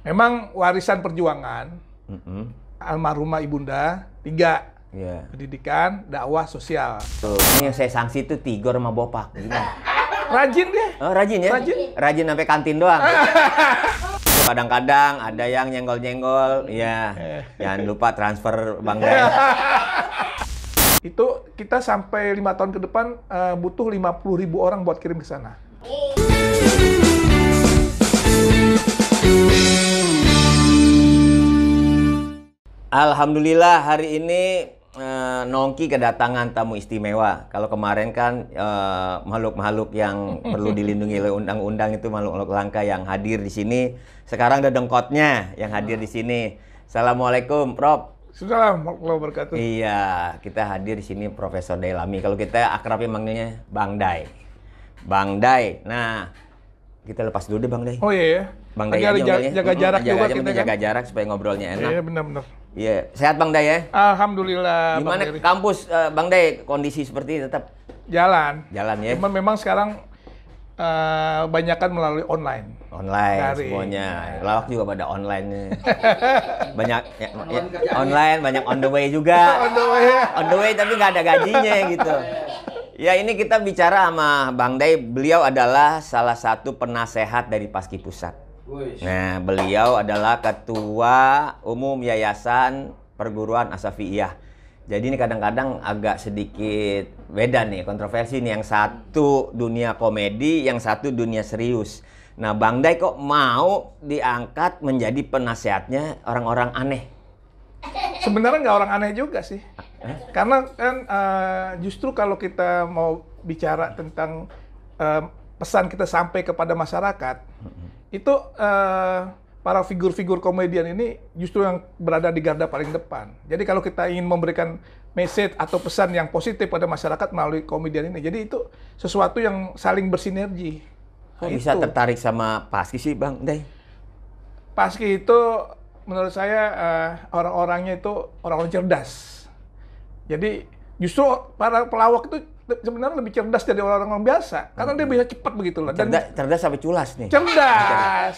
Memang warisan perjuangan almarhumah ibunda 3. Iya. Pendidikan, dakwah, sosial. Tuh, ini yang saya sanksi tuh Tigor sama Bopak. Gimana? Rajin deh. Oh, rajin ya? Rajin. Rajin sampai kantin doang. Kadang-kadang ada yang nyenggol-nyenggol. Iya. Jangan lupa transfer Bang Day. Itu kita sampai 5 tahun ke depan butuh 50.000 orang buat kirim ke sana. Alhamdulillah hari ini Nongki kedatangan tamu istimewa. Kalau kemarin kan makhluk-makhluk yang perlu dilindungi oleh undang-undang itu makhluk-makhluk langka yang hadir di sini. Sekarang ada dengkotnya yang hadir di sini. Assalamualaikum, Prof. Assalamualaikum warahmatullahi wabarakatuh. Iya, kita hadir di sini Profesor Daylami. Kalau kita akrabnya manggilnya Bang Day. Bang Day. Nah, kita lepas dulu deh Bang Day. Oh iya ya. Bang Day aja aja jaga jarak juga kita kan. jaga jarak supaya ngobrolnya enak. Iya benar-benar. Iya, sehat Bang Day ya? Alhamdulillah. Gimana Bang Heri. kampus Bang Day kondisi seperti ini tetap Jalan. jalan ya? Cuman memang sekarang banyakan melalui online. Online Dari. semuanya. Lawak juga pada online nih. Banyak online, banyak on the way juga. On the way. On the way tapi nggak ada gajinya gitu. Ya ini kita bicara sama Bang Day. Beliau adalah salah satu penasehat dari Paski Pusat. Nah, beliau adalah Ketua Umum Yayasan Perguruan Asafiyah. Jadi ini kadang-kadang agak sedikit beda nih, kontroversi nih. Yang satu dunia komedi, yang satu dunia serius. Nah, Bang Day kok mau diangkat menjadi penasehatnya orang-orang aneh? Sebenarnya nggak orang aneh juga sih. Karena kan justru kalau kita mau bicara tentang pesan kita sampai kepada masyarakat, itu para figur-figur komedian ini justru yang berada di garda paling depan. Jadi kalau kita ingin memberikan message atau pesan yang positif pada masyarakat melalui komedian ini, jadi itu sesuatu yang saling bersinergi. Kok bisa tertarik sama Paski sih Bang Day? Paski itu menurut saya orang-orangnya itu orang-orang cerdas. Jadi justru para pelawak itu sebenarnya lebih cerdas dari orang-orang biasa karena dia bisa cepat begitu loh. Dan Cerdas sampai culas nih. cerdas.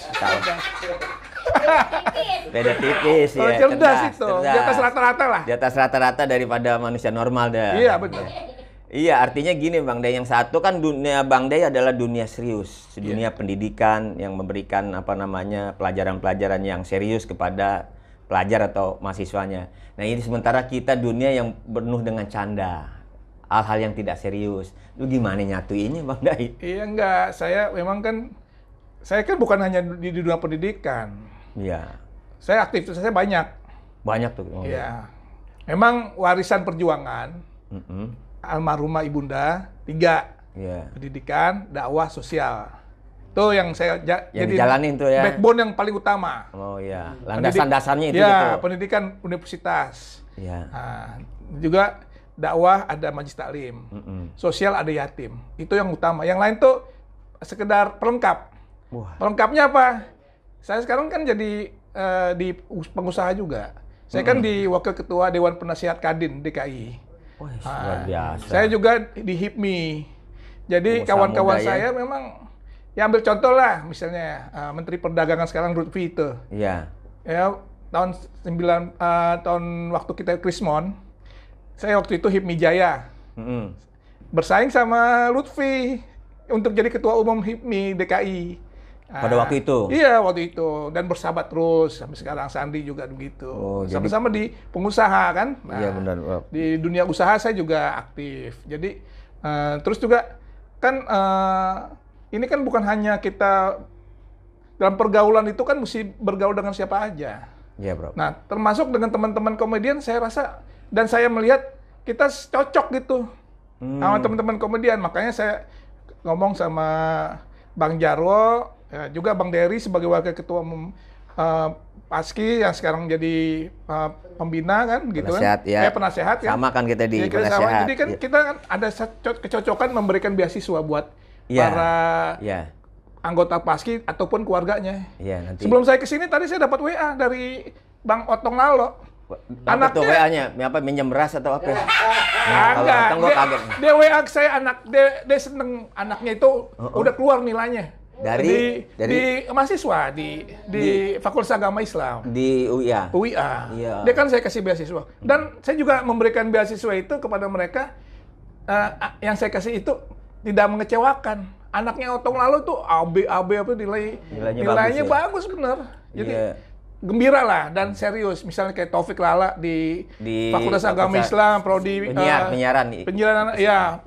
Beda tipis Kalau ya. cerdas itu di atas rata-rata lah. Di atas rata-rata daripada manusia normal dah. Iya betul. Iya, artinya gini Bang Day, yang satu kan dunia Bang Day adalah dunia serius, dunia pendidikan yang memberikan apa namanya pelajaran-pelajaran yang serius kepada pelajar atau mahasiswanya. Nah ini sementara kita dunia yang penuh dengan canda, hal-hal yang tidak serius. Lu gimana nyatuinnya Bang Day? Iya enggak, saya kan bukan hanya di dunia pendidikan. Iya. Saya aktivitas saya banyak. Banyak tuh. Oh, Iya. Memang warisan perjuangan almarhumah ibunda 3. Iya. Pendidikan, dakwah, sosial. Itu yang saya jadi dijalanin tuh ya. backbone yang paling utama. Oh iya, landasan dasarnya itu ya, gitu. pendidikan universitas. Iya. Nah, juga dakwah ada majelis taklim. Sosial ada yatim. Itu yang utama. Yang lain tuh sekedar pelengkap. Wah. Pelengkapnya apa? Saya sekarang kan jadi di pengusaha juga. Saya kan di wakil ketua Dewan Penasihat Kadin DKI. Wah, luar biasa. Saya juga di HIPMI. Jadi Pengusaha kawan-kawan muda ya. saya memang ya ambil contoh lah, misalnya Menteri Perdagangan sekarang Lutfi itu. Iya. Ya tahun waktu kita Krismon, saya waktu itu HIPMI Jaya. Bersaing sama Lutfi untuk jadi ketua umum HIPMI DKI. Pada waktu itu? Iya, waktu itu. Dan bersahabat terus. Sampai sekarang Sandi juga begitu. Oh, sama-sama di pengusaha kan. Nah, iya benar. di dunia usaha saya juga aktif. Jadi, terus juga kan ini kan bukan hanya kita dalam pergaulan itu kan mesti bergaul dengan siapa aja. Iya bro. Nah, termasuk dengan teman-teman komedian saya rasa, dan saya melihat kita cocok gitu sama teman-teman komedian. Makanya saya ngomong sama Bang Jarwo, ya, juga Bang Dery sebagai wakil ketua umum Paski yang sekarang jadi pembina kan gitu Penasehat, kan. ya. Penasehat kan. Sama kan kita di Ya, kita sama. penasehat. Jadi kan Ya. kita kan ada kecocokan memberikan beasiswa buat Iya. para Iya. anggota Paski ataupun keluarganya. Iya nanti. Sebelum saya kesini tadi saya dapat WA dari Bang Otong Lalo. Apa tuh WA-nya? Apa minjem beras atau apa? Kalau Agak. Otong gua kaget. Dia WA saya dia seneng anaknya itu udah keluar nilainya. Di mahasiswa di Fakultas Agama Islam di UIA. Iya. Dia kan saya kasih beasiswa dan saya juga memberikan beasiswa itu kepada mereka yang saya kasih itu tidak mengecewakan. Anaknya tahun lalu tuh AB apa nilainya bagus bener. Jadi gembira lah dan serius. Misalnya kayak Taufik Lala di Fakultas Agama Islam, prodi penyiaran ya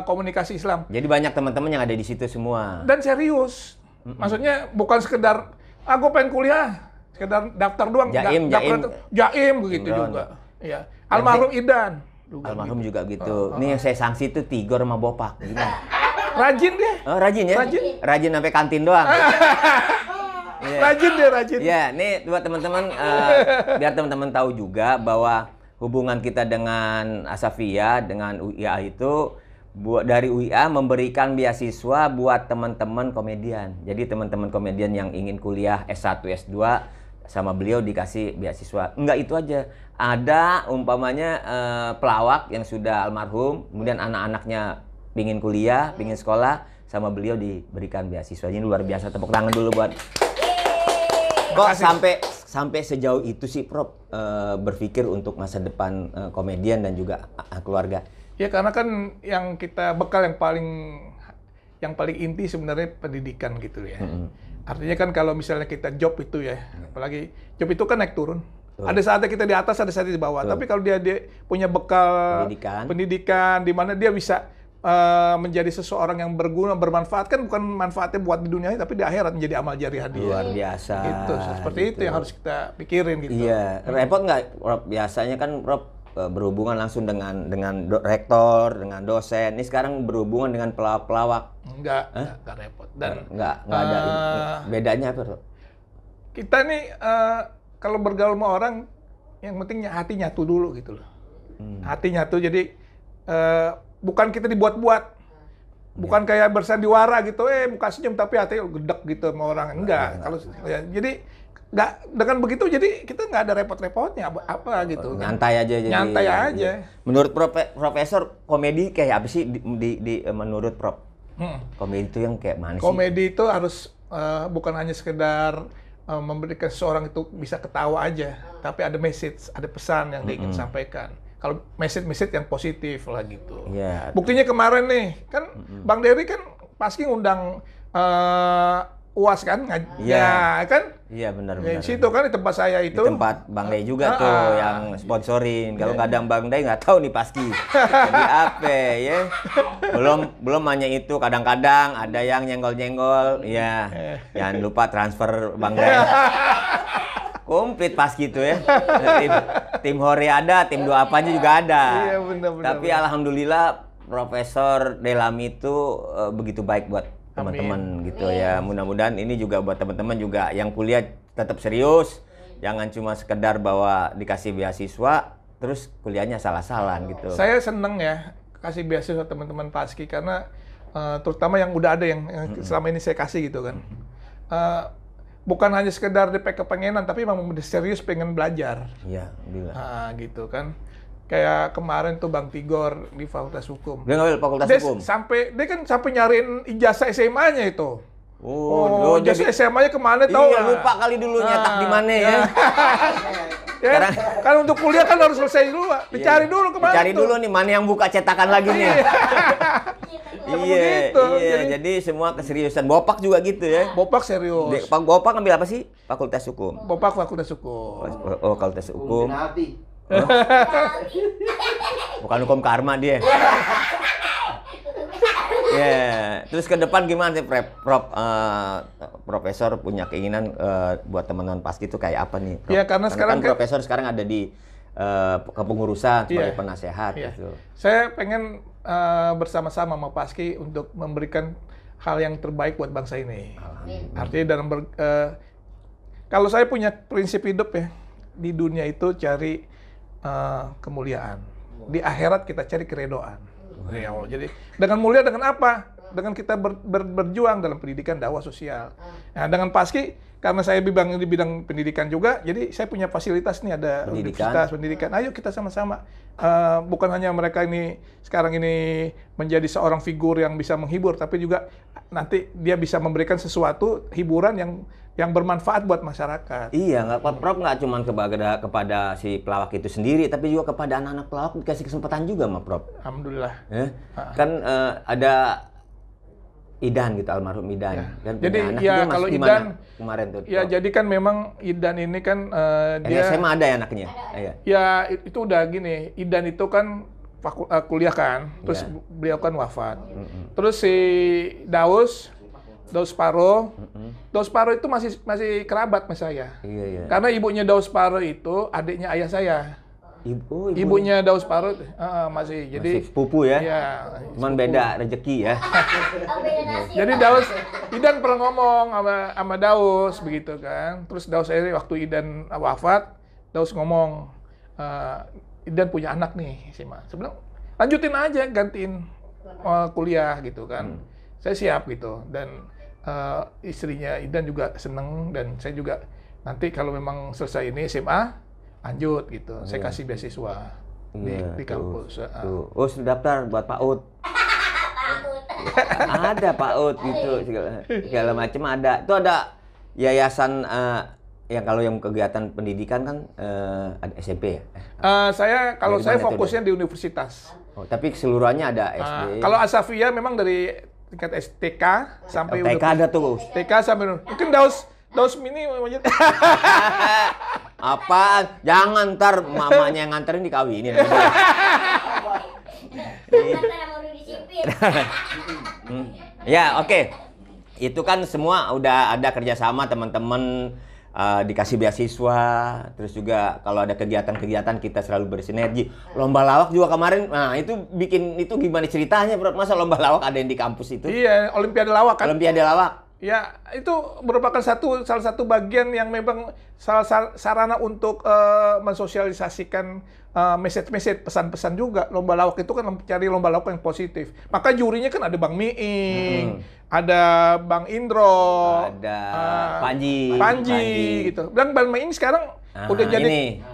komunikasi Islam. Jadi banyak teman-teman yang ada di situ semua. Dan serius. Maksudnya bukan sekedar gue pengen kuliah, sekedar daftar doang. Jaim begitu juga. Iya. Almarhum Idan. Almarhum juga gitu. Ini yang saya sanksi itu Tigor sama Bopak. Gimana? Rajin dia. Oh, rajin ya? Rajin sampai kantin doang. Rajin. Ya, nih buat teman-teman, biar teman-teman tahu juga bahwa hubungan kita dengan Asafia, dengan UIA itu, dari UIA memberikan beasiswa buat teman-teman komedian. Jadi teman-teman komedian yang ingin kuliah S1, S2, sama beliau dikasih beasiswa. Enggak itu aja. Ada umpamanya pelawak yang sudah almarhum, kemudian anak-anaknya pingin kuliah, pingin sekolah, sama beliau diberikan beasiswa. Ini luar biasa, tepuk tangan dulu buat. Kok sampai sejauh itu sih Prof berpikir untuk masa depan komedian dan juga keluarga? Ya karena kan yang kita bekal yang paling inti sebenarnya pendidikan gitu ya. Artinya kan kalau misalnya kita job itu ya, apalagi job itu kan naik turun. Ada saatnya kita di atas, ada saatnya di bawah. Tapi kalau dia punya bekal pendidikan di mana dia bisa menjadi seseorang yang berguna, bermanfaat, kan bukan manfaatnya buat di dunia tapi di akhirat menjadi amal jariah dia. Luar biasa. Gitu, seperti itu yang harus kita pikirin gitu. Iya, repot nggak Rob? Biasanya kan Rob berhubungan langsung dengan rektor, dengan dosen. Ini sekarang berhubungan dengan pelawak. Enggak repot. Dan enggak ada bedanya apa, Rob? Kita nih kalau bergaul sama orang yang penting hati nyatu dulu gitu loh. Hati nyatu, jadi bukan kita dibuat-buat. Bukan kayak bersandiwara gitu, muka senyum tapi hati gedek gitu sama orang. Enggak. Kalau ya, jadi nggak dengan begitu jadi kita nggak ada repot-repotnya apa gitu. Nyantai aja jadi. Nyantai aja. Menurut Profesor, komedi kayak apa sih menurut Prof? Komedi itu yang kayak mana sih? Komedi itu harus bukan hanya sekedar memberikan seseorang itu bisa ketawa aja, tapi ada message, ada pesan yang dia ingin sampaikan. Kalau message yang positif lah gitu. Yeah. Buktinya kemarin nih, kan Bang Dery kan pasti ngundang UAS kan? Ya kan? Iya benar. Di situ kan di tempat saya itu. Di tempat Bang Day juga tuh yang sponsorin. Kalau nggak ada Bang Day nggak tahu nih pasti. Jadi apa ya? Belum hanya itu, kadang-kadang ada yang nyenggol-nyenggol. Ya, jangan lupa transfer Bang Day. Komplit pas gitu ya. Tim Hore ada, tim doa apanya juga ada. Iya benar. Tapi alhamdulillah Profesor Delami itu begitu baik buat teman-teman gitu ya. Mudah-mudahan ini juga buat teman-teman juga yang kuliah tetap serius. Jangan cuma sekedar bahwa dikasih beasiswa terus kuliahnya salah-salahan gitu. Saya seneng ya kasih beasiswa teman-teman Paski karena terutama yang udah ada yang selama ini saya kasih gitu kan. Bukan hanya sekedar DP kepengenan, tapi memang serius pengen belajar. Iya, bila. Gitu kan. Kayak kemarin tuh Bang Tigor di Fakultas Hukum. Dia ngambil Fakultas Hukum? Dia kan sampai nyariin ijazah SMA-nya itu. Oh, ijazah SMA-nya kemana tahu? Iya, lupa kali dulu nyetak di mana ya. Ya, kan untuk kuliah kan harus selesai dulu, Dicari dulu kemana. Dicari dulu nih mana yang buka cetakan lagi nih. Iya, jadi semua keseriusan. Bopak juga gitu ya. Bopak serius. Bopak ngambil apa sih? Fakultas Hukum. Bopak Fakultas Hukum. Oh, Fakultas Hukum. Bukan hukum karma dia. Terus ke depan gimana sih, Prof? Profesor punya keinginan buat teman-teman Paski itu kayak apa nih, Prof? Ya, karena sekarang kan Profesor sekarang ada di kepengurusan sebagai penasehat gitu. Saya pengen bersama-sama sama Paski untuk memberikan hal yang terbaik buat bangsa ini. Artinya dalam kalau saya punya prinsip hidup ya, di dunia itu cari kemuliaan. Di akhirat kita cari keredoan. Ya Allah. Jadi dengan mulia dengan apa? dengan kita berjuang dalam pendidikan dakwah sosial. Nah, dengan Paski, karena saya di bidang pendidikan juga, jadi saya punya fasilitas nih, ada universitas pendidikan. Ayo kita sama-sama. Bukan hanya mereka ini sekarang ini menjadi seorang figur yang bisa menghibur, tapi juga nanti dia bisa memberikan sesuatu hiburan yang bermanfaat buat masyarakat. Iya, Prof nggak cuma kepada si pelawak itu sendiri, tapi juga kepada anak-anak pelawak dikasih kesempatan juga, Prof. Alhamdulillah. Kan ada Idan gitu, almarhum Idan. Ya. Dan jadi ya kalau Idan kemarin tuh. Ya jadi kan memang Idan ini kan dia SMA ada ya anaknya. Ya itu udah gini, Idan itu kan kuliah kan, terus beliau kan wafat. Terus si Daus Paro, Daus Paro itu masih kerabat sama saya. Iya. Karena ibunya Daus Paro itu adiknya ayah saya. Ibunya Daus Paro masih jadi sepupu ya. Iya, cuman beda rezeki ya. Jadi Idan pernah ngomong sama Daus begitu kan. Terus Daus waktu Idan wafat, Daus ngomong, Idan punya anak nih, Sima. Sebenarnya lanjutin aja, gantiin kuliah gitu kan. Saya siap gitu. Dan istrinya Idan juga seneng, dan saya juga nanti kalau memang selesai ini SMA, lanjut gitu. Saya kasih beasiswa di kampus. Sudah daftar buat PAUD. Ada PAUD gitu, segala macam ada. Itu ada yayasan yang kalau yang kegiatan pendidikan kan ada SMP ya? Saya fokusnya di universitas. Tapi keseluruhannya ada SD. Kalau Asafia memang dari tingkat TK sampai TK ada tuh. TK sampai mungkin Daus Mini Apaan? Jangan ntar mamanya yang nganterin dikawinin. Ya, oke. Itu kan semua udah ada kerjasama teman-teman, dikasih beasiswa, terus juga kalau ada kegiatan-kegiatan kita selalu bersinergi. Lomba lawak juga kemarin, nah itu gimana ceritanya, Bro? Masa lomba lawak ada yang di kampus itu? Iya, Olimpiade lawak kan? Olimpiade lawak. Ya, itu merupakan salah satu bagian yang memang sarana untuk mensosialisasikan message-message, pesan-pesan juga. Lomba lawak itu kan mencari lomba lawak yang positif. Maka jurinya kan ada Bang Miing, ada Bang Indro, ada Panji gitu. Dan Bang Miing sekarang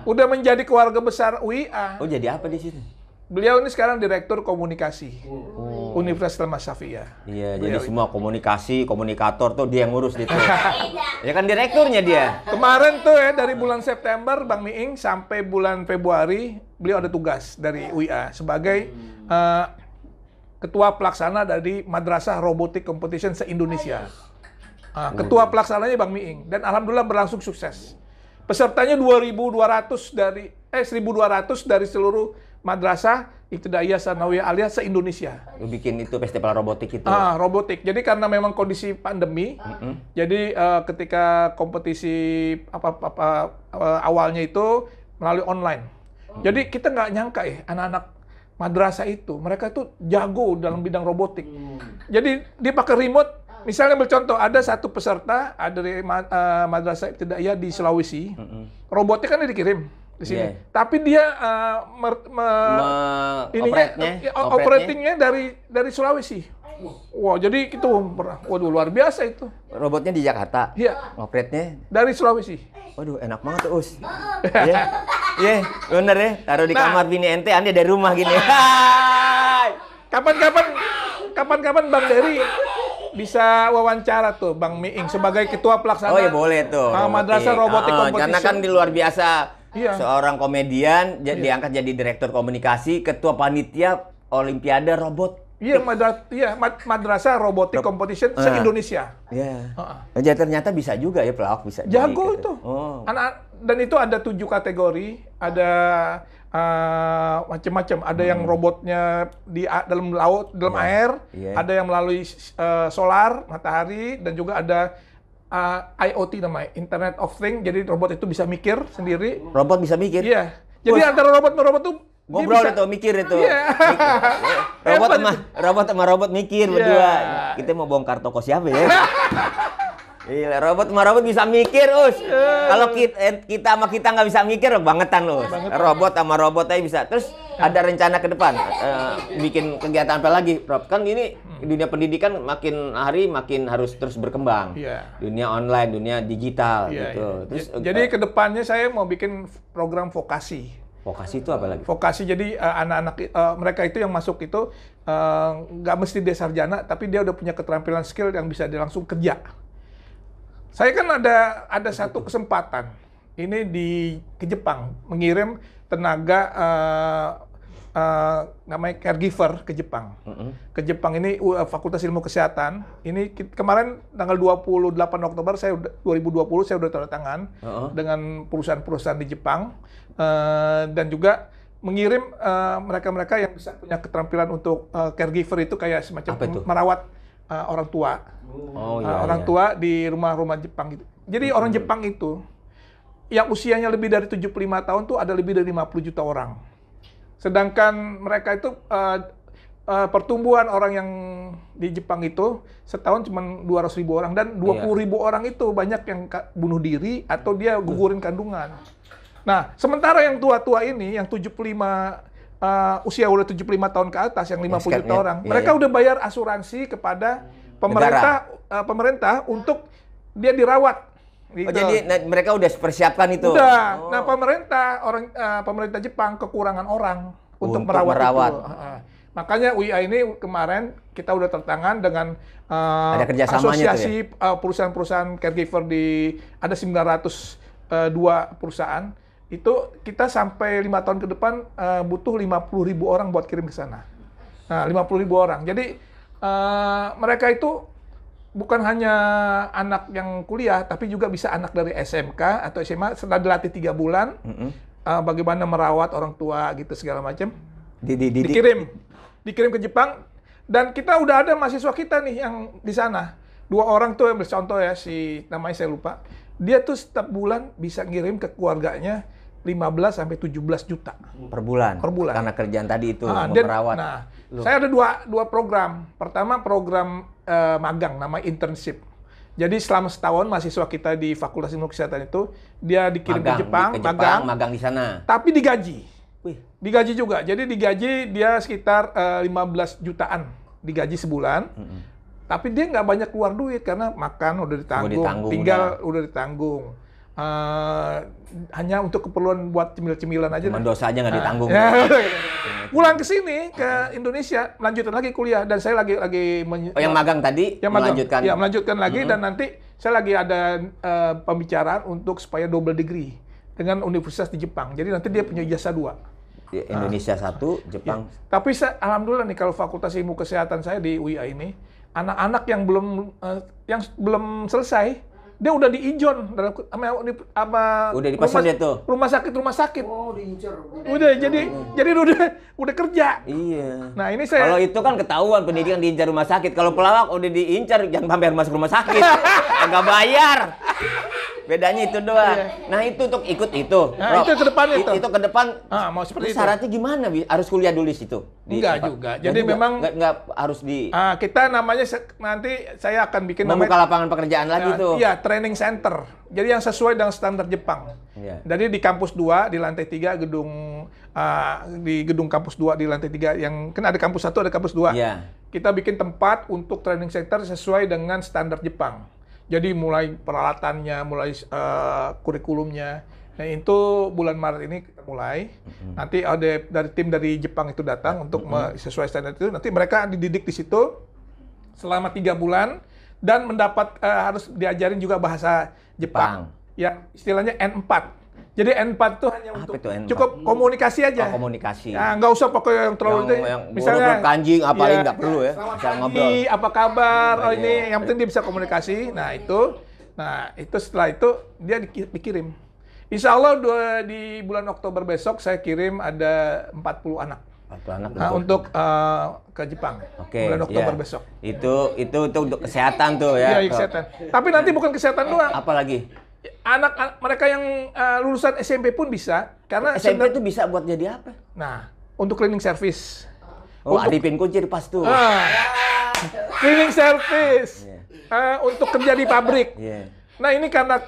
udah menjadi keluarga besar UIA. Oh, jadi apa di situ? Beliau ini sekarang Direktur Komunikasi Universitas Mas Safia. Iya, jadi semua komunikator tuh dia yang ngurus gitu. Ya kan direkturnya dia. Kemarin tuh ya dari bulan September Bang Miing sampai bulan Februari beliau ada tugas dari UIA sebagai ketua pelaksana dari Madrasah Robotik Competition se-Indonesia. Ketua pelaksananya Bang Miing, dan alhamdulillah berlangsung sukses. Pesertanya 1.200 dari seluruh madrasah Ibtidaiyah Tsanawiyah Aliyah se-Indonesia. Bikin itu festival robotik itu. Robotik. Jadi karena memang kondisi pandemi, jadi ketika kompetisi awalnya itu melalui online. Jadi kita nggak nyangka ya anak-anak madrasah itu, mereka itu jago dalam bidang robotik. Jadi dia pakai remote. Misalnya bercontoh, ada satu peserta dari madrasah Ibtidaiyah di Sulawesi, robotnya kan dikirim di sini. Tapi dia operatingnya dari Sulawesi. Wah, jadi itu waduh luar biasa itu. Robotnya di Jakarta. Iya. Operatnya dari Sulawesi. Waduh, enak banget tuh, Us. Iya, bener ya. Taruh di kamar bini ente, anda dari rumah gini. Kapan-kapan Bang Dery bisa wawancara tuh Bang Miing sebagai ketua pelaksana. Oh ya boleh tuh. Madrasah Robotik Competition. Karena kan di luar biasa. Iya. Seorang komedian diangkat jadi direktur komunikasi, ketua panitia Olimpiade robot. Iya, Madrasah Robotik Competition se-Indonesia. Iya. Jadi ternyata bisa juga ya pelawak bisa. Jago itu. Dan itu ada 7 kategori, ada macam-macam. Ada yang robotnya di dalam laut, dalam air, ada yang melalui solar, matahari, dan juga ada IoT namanya, Internet of Things. Jadi robot itu bisa mikir sendiri. Robot bisa mikir? Iya. Jadi antara robot sama robot tuh ngobrol itu, mikir itu. Robot sama robot mikir berdua. Kita mau bongkar toko siapa ya? Iya, robot sama robot bisa mikir, Us. Kalau kita sama kita nggak bisa mikir, bangetan, Us. Robot sama robot aja bisa. Terus ada rencana ke depan bikin kegiatan apa lagi, Rob? Kan ini dunia pendidikan makin hari makin harus terus berkembang. Dunia online, dunia digital gitu. Terus jadi kedepannya saya mau bikin program vokasi. Vokasi itu apa lagi? Vokasi jadi anak-anak mereka itu yang masuk itu nggak mesti dia sarjana, tapi dia udah punya keterampilan skill yang bisa dia langsung kerja. Saya kan ada satu kesempatan ini ke Jepang mengirim tenaga namanya caregiver ke Jepang. Ke Jepang ini Fakultas Ilmu Kesehatan. Ini kemarin tanggal 28 Oktober 2020 saya udah tanda tangan dengan perusahaan-perusahaan di Jepang dan juga mengirim mereka-mereka yang bisa punya keterampilan untuk caregiver itu kayak semacam merawat orang tua. Orang tua di rumah-rumah Jepang gitu. Jadi orang Jepang itu yang usianya lebih dari 75 tahun tuh ada lebih dari 50 juta orang. Sedangkan mereka itu pertumbuhan orang yang di Jepang itu setahun cuma 200.000 orang dan 20.000 orang itu banyak yang bunuh diri atau dia gugurin kandungan. Nah, sementara yang tua-tua ini yang 75 usia udah 75 tahun ke atas yang 50 juta orang, mereka udah bayar asuransi kepada pemerintah untuk dia dirawat. Gitu. Jadi mereka udah persiapkan itu. Udah. Nah, pemerintah Jepang kekurangan orang untuk merawat. Itu. Makanya UIA ini kemarin kita udah tertangan dengan ada asosiasi perusahaan-perusahaan caregiver ada 902 perusahaan. Itu kita sampai 5 tahun ke depan butuh 50.000 orang buat kirim ke sana. Nah, 50.000 orang. Jadi mereka itu bukan hanya anak yang kuliah, tapi juga bisa anak dari SMK atau SMA setelah dilatih 3 bulan, bagaimana merawat orang tua gitu segala macam. Dikirim ke Jepang, dan kita udah ada mahasiswa kita nih yang di sana. 2 orang tuh yang bercontoh ya, namanya saya lupa. Dia tuh setiap bulan bisa ngirim ke keluarganya 15 sampai 17 juta per bulan. Karena kerjaan tadi itu merawat. Saya ada dua program. Pertama program magang, namanya internship. Jadi selama setahun mahasiswa kita di Fakultas Ilmu Kesehatan itu dia dikirim ke Jepang, magang di sana. Tapi digaji. Digaji juga. Jadi digaji dia sekitar 15 jutaan digaji sebulan. Tapi dia nggak banyak keluar duit karena makan udah ditanggung, tinggal udah ditanggung. Hanya untuk keperluan buat cemil-cemilan aja. Cuman dosa aja nggak ditanggung. Pulang ke sini ke Indonesia, melanjutkan lagi kuliah dan saya lagi yang magang tadi melanjutkan. Ya, melanjutkan lagi dan nanti saya lagi ada pembicaraan untuk supaya double degree dengan universitas di Jepang. Jadi nanti dia punya ijazah 2. Di Indonesia 1, Jepang. Ya. Tapi alhamdulillah nih kalau Fakultas Ilmu Kesehatan saya di UIA ini, anak-anak yang belum selesai dia udah diijon udah dipasang dia tuh rumah sakit. Oh, diincar. Udah jadi udah kerja. Iya. Nah, ini saya kalau itu kan ketahuan pendidikan diincar rumah sakit. Kalau pelawak udah diincar jangan sampai masuk rumah sakit. Enggak bayar. Bedanya itu doang. Nah, itu untuk ikut itu. Nah, itu ke depannya itu. Itu ke depan. Mau seperti itu. Syaratnya gimana? Harus kuliah dulu di situ? Enggak juga. Jadi memang enggak harus di kita namanya nanti saya akan bikin membuka lapangan pekerjaan lagi tuh. Iya, training center. Jadi yang sesuai dengan standar Jepang. Jadi di kampus 2 di lantai 3 di gedung kampus 2 di lantai 3 yang kan ada kampus 1 ada kampus 2. Kita bikin tempat untuk training center sesuai dengan standar Jepang. Jadi mulai peralatannya, mulai kurikulumnya. Nah, itu bulan Maret ini kita mulai. Nanti ada tim dari Jepang itu datang untuk sesuai standar itu. Nanti mereka dididik di situ selama 3 bulan dan harus diajarin juga bahasa Jepang. Ya, istilahnya N4. Jadi N4 itu hanya untuk cukup komunikasi aja. Komunikasi. Nah, nggak usah pakai yang terlalu misalnya kanji apalagi nggak perlu ya. Bisa ngobrol. Apa kabar? Ini yang penting dia bisa komunikasi. Nah, itu setelah itu dia dikirim. Insya Allah di bulan Oktober besok saya kirim ada 40 anak. Untuk ke Jepang. Bulan Oktober besok. Itu untuk kesehatan tuh ya. Iya, kesehatan. Tapi nanti bukan kesehatan doang. Apa lagi? Anak mereka yang lulusan SMP pun bisa karena SMP itu bisa buat jadi apa? Nah, untuk cleaning service. Adipin kunci pas tuh. Cleaning service. Untuk kerja di pabrik. Nah, ini karena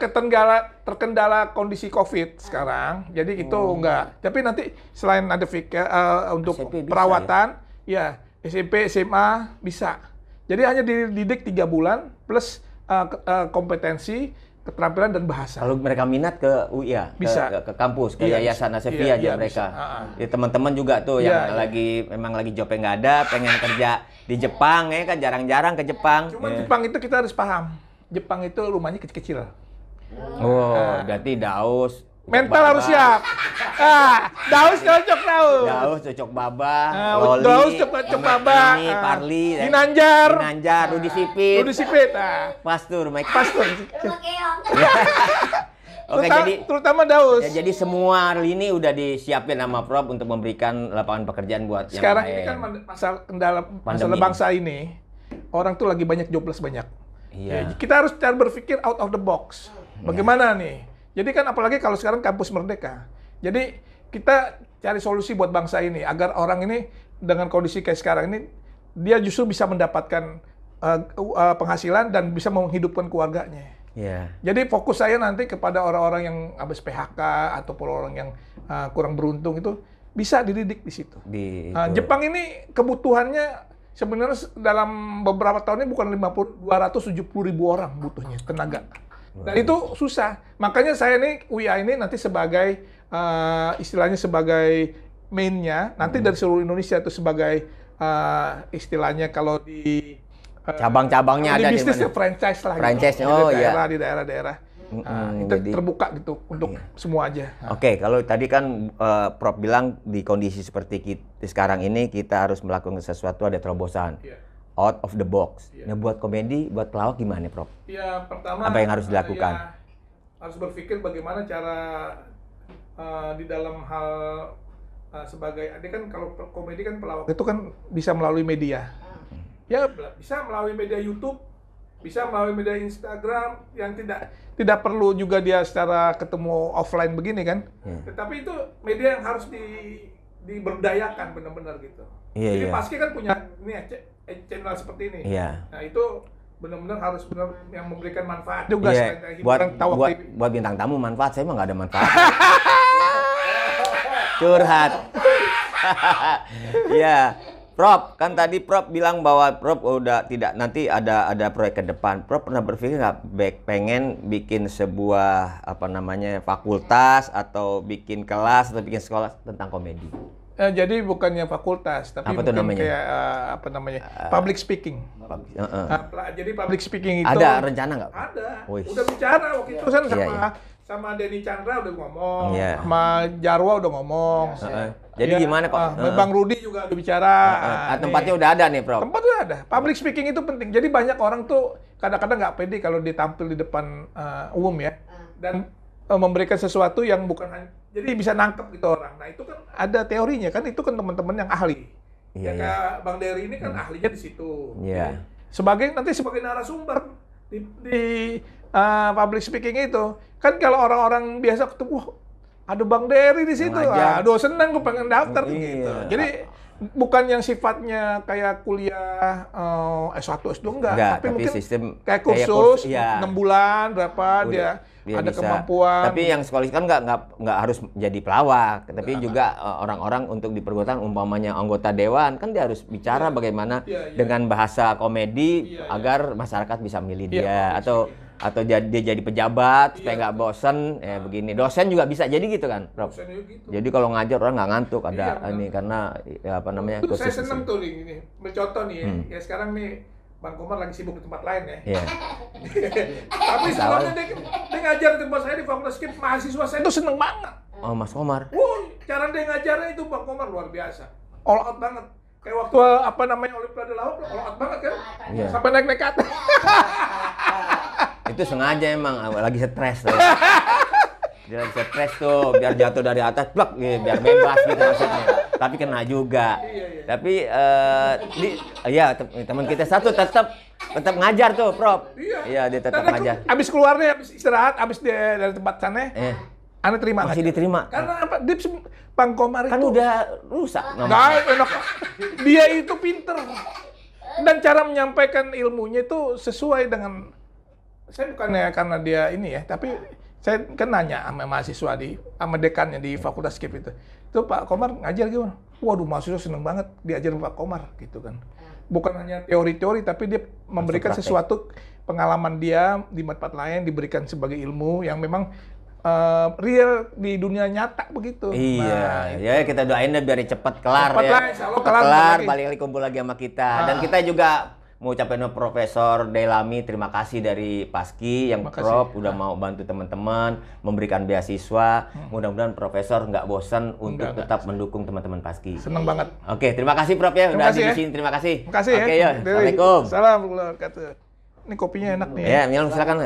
terkendala kondisi COVID sekarang, jadi itu enggak. Tapi nanti selain ada untuk SMP perawatan, ya SMP, SMA bisa. Jadi hanya dididik 3 bulan plus kompetensi, keterampilan dan bahasa. Kalau mereka minat ke UI ya, bisa ke kampus, ke iya, Yayasan Asevia aja mereka. Ya teman-teman juga tuh yang memang lagi jobnya nggak ada, pengen kerja di Jepang ya kan jarang-jarang ke Jepang. Cuma Jepang itu kita harus paham, Jepang itu rumahnya kecil-kecil. Berarti Daus. Mental harus siap. Daus cocok Daus. Daus cocok Baba, Loli, Daus cocok Baba, Parli, Ginanjar, Rudi Sipit. Pas tuh rumah tuh. Oke, terutama Daus. Ya, jadi semua lini udah disiapin sama Prof untuk memberikan lapangan pekerjaan buat sekarang yang lain. Ini kan masalah bangsa ini. Orang tuh lagi banyak jobless banyak. Iya. Ya, kita harus cara berpikir out of the box. Bagaimana nih? Jadi kan apalagi kalau sekarang kampus merdeka. Jadi kita cari solusi buat bangsa ini agar orang ini dengan kondisi kayak sekarang ini dia justru bisa mendapatkan penghasilan dan bisa menghidupkan keluarganya. Yeah. Jadi fokus saya nanti kepada orang-orang yang habis PHK ataupun orang yang kurang beruntung itu bisa dididik di situ. Jepang ini kebutuhannya sebenarnya dalam beberapa tahun ini bukan 270.000 orang butuhnya tenaga. Dan itu susah. Makanya saya nih UIA ini nanti sebagai istilahnya sebagai mainnya nanti dari seluruh Indonesia itu sebagai istilahnya kalau di cabang-cabangnya ada di bisnis mana? Franchise lah. Franchise, gitu. Di daerah-daerah. Itu jadi, terbuka gitu untuk semua aja. Oke, kalau tadi kan Prof bilang di kondisi seperti kita sekarang ini kita harus melakukan sesuatu ada terobosan. Out of the box. Nah, buat komedi, buat pelawak gimana, Prof? Ya, pertama apa yang harus dilakukan? Harus berpikir bagaimana cara di dalam hal sebagai, ini kan kalau komedi kan pelawak itu kan bisa melalui media. Ya, bisa melalui media YouTube, bisa melalui media Instagram yang tidak perlu juga dia secara ketemu offline begini kan. Tetapi itu media yang harus diberdayakan benar-benar gitu. Jadi Paski kan punya channel seperti ini. Nah itu benar-benar harus yang memberikan manfaat juga. Buat bintang tamu manfaat, saya mah nggak ada manfaat. Curhat. Ya, Prof, kan tadi Prof bilang bahwa Prof udah tidak nanti ada proyek ke depan. Prof pernah berpikir nggak pengen bikin sebuah fakultas atau bikin kelas atau bikin sekolah tentang komedi? Jadi bukannya fakultas, tapi mungkin kayak public speaking. Jadi public speaking itu ada rencana nggak? Ada. Udah bicara waktu itu kan sama Denny Chandra udah ngomong, sama Jarwo udah ngomong. Jadi gimana kok? Bang Rudi juga udah bicara. Tempatnya udah ada nih, Prof. Tempat udah ada. Public speaking itu penting. Jadi banyak orang tuh kadang-kadang nggak pede kalau ditampil di depan umum ya, dan memberikan sesuatu yang bukan hanya jadi bisa nangkep gitu orang. Nah itu kan ada teorinya kan, itu kan teman-teman yang ahli. Kayak Bang Dery ini kan ahlinya di situ. Sebagai narasumber di public speaking itu kan kalau orang-orang biasa ketemu, ada Bang Dery di situ. Aduh senang gue pengen daftar gitu. Jadi bukan yang sifatnya kayak kuliah S1, S2 enggak, tapi mungkin sistem kayak kursus 6 bulan berapa dia ada bisa, kemampuan. Tapi yang sekolah kan nggak harus jadi pelawak, tapi juga orang-orang untuk dipergunakan umpamanya anggota dewan kan dia harus bicara bagaimana dengan bahasa komedi agar masyarakat bisa milih dia atau dia jadi pejabat supaya nggak bosen begini. Dosen juga bisa jadi gitu kan, Prof. Gitu. Jadi kalau ngajar orang nggak ngantuk ini karena saya seneng tuh ini bercontoh nih ya sekarang nih Bang Komar lagi sibuk di tempat lain ya. Tapi sebelumnya dia ngajar di tempat saya di Fakultas Skip, mahasiswa saya itu seneng banget. Oh, Mas Komar. Cara dia ngajarnya itu Bang Komar luar biasa. All out banget. Kayak waktu Olimpiade Lawak, all out banget kan? Sampai naik-naik ke atas. Itu sengaja emang lagi stres tuh. Dia lagi stres tuh biar jatuh dari atas, blak, biar bebas gitu maksudnya. Tapi kena juga. Tapi teman kita satu tetap ngajar tuh, Prof. Iya, dia tetap ngajar. Abis keluarnya, abis istirahat, abis dia dari tempat sana, Anda terima masih diterima. Karena apa? Dia Bang Komar kan itu udah rusak. Enak. Dia itu pinter. Dan cara menyampaikan ilmunya itu sesuai dengan, saya bukannya karena dia ini ya, tapi saya kan nanya sama mahasiswa sama dekannya di Fakultas Skip itu Pak Komar ngajar gimana? Waduh, mahasiswa seneng banget diajarin Pak Komar gitu kan. bukan hanya teori-teori, tapi dia memberikan sesuatu pengalaman dia di tempat lain, diberikan sebagai ilmu yang memang real di dunia nyata begitu. Iya, ya kita doain deh biar cepat kelar cepat ya. Lah, insya Allah kelar, balik lagi kumpul lagi sama kita. Dan kita juga mau ucapin Profesor Delami terima kasih dari Paski yang Prof udah mau bantu teman-teman memberikan beasiswa. Mudah-mudahan Profesor nggak bosan untuk tetap mendukung teman-teman Paski. Seneng banget. Oke, terima kasih Prof ya udah di sini. Terima kasih. Terima kasih Oke, ya. Assalamualaikum. Salam. Ini kopinya enak nih. Ya, silakan.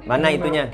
Mana itunya?